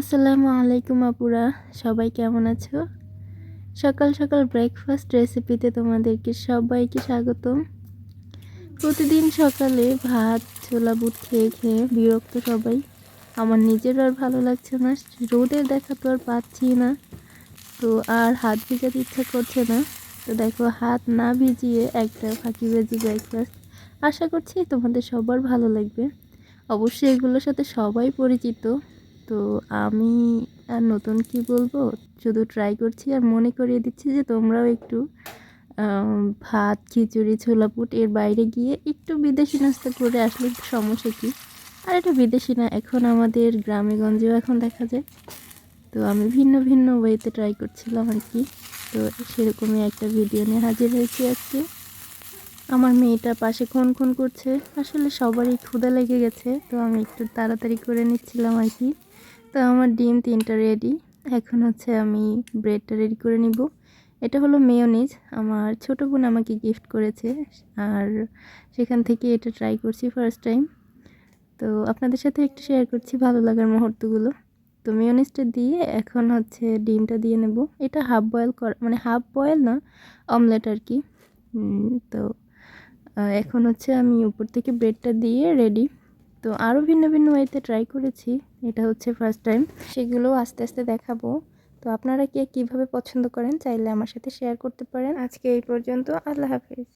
আসসালামু আলাইকুম আপুরা, সবাই কেমন আছো? সকাল সকাল ব্রেকফাস্ট রেসিপিতে তোমাদেরকে সবাইকে স্বাগতম। প্রতিদিন সকালে ভাত ছোলা বুট খেয়ে খেয়ে বিরক্ত সবাই। আমার নিজের আর ভালো লাগছে না, রোদের দেখা তো আর পাচ্ছি না, তো আর হাত ভিজাতে ইচ্ছা করছে না। তো দেখো, হাত না ভিজিয়ে একটা ফাঁকিবাজি ব্রেকফাস্ট। আশা করছি তোমাদের সবার ভালো লাগবে। অবশ্যই এগুলোর সাথে সবাই পরিচিত। তো আমি আর নতুন কি বলবো, শুধু ট্রাই করছি আর মনে করিয়ে দিচ্ছি যে তোমরাও একটু ভাত খিচুড়ি ছোলা পুট এর বাইরে গিয়ে একটু বিদেশি নাস্তা করে আসলে সমস্যা কি। আর এটা বিদেশি না, এখন আমাদের গ্রামে গঞ্জেও এখন দেখা যায়। তো আমি ভিন্ন ভিন্ন ওয়েতে ট্রাই করছিলাম আর কি। তো সেরকমই একটা ভিডিও নিয়ে হাজির হয়েছি আজকে। আমার মেয়েটা পাশে খুন খুন করছে, আসলে সবারই ক্ষুধা লেগে গেছে, তো আমি একটু তাড়াতাড়ি করে নিচ্ছিলাম আর কি। তো আমার ডিম 3টা রেডি। এখন হচ্ছে আমি ব্রেডটা রেডি করে নিব। এটা হলো মেয়োনিজ, আমার ছোট বোন আমাকে গিফট করেছে, আর সেখান থেকে এটা ট্রাই করছি ফার্স্ট টাইম। তো আপনাদের সাথে একটু শেয়ার করছি ভালো লাগার মুহূর্তগুলো। তো মেয়োনিজটা দিয়ে এখন হচ্ছে ডিমটা দিয়ে নেব। এটা হাফ বয়েল করা, মানে হাফ বয়েল না, অমলেট আর কি। তো এখন হচ্ছে আমি উপর থেকে ব্রেডটা দিয়ে রেডি। তো আরও ভিন্ন ভিন্ন ওয়েতে ট্রাই করেছি, এটা হচ্ছে ফার্স্ট টাইম, সেগুলো আস্তে আস্তে দেখাবো। তো আপনারা কে কীভাবে পছন্দ করেন চাইলে আমার সাথে শেয়ার করতে পারেন। আজকে এই পর্যন্ত, আল্লাহ হাফেজ।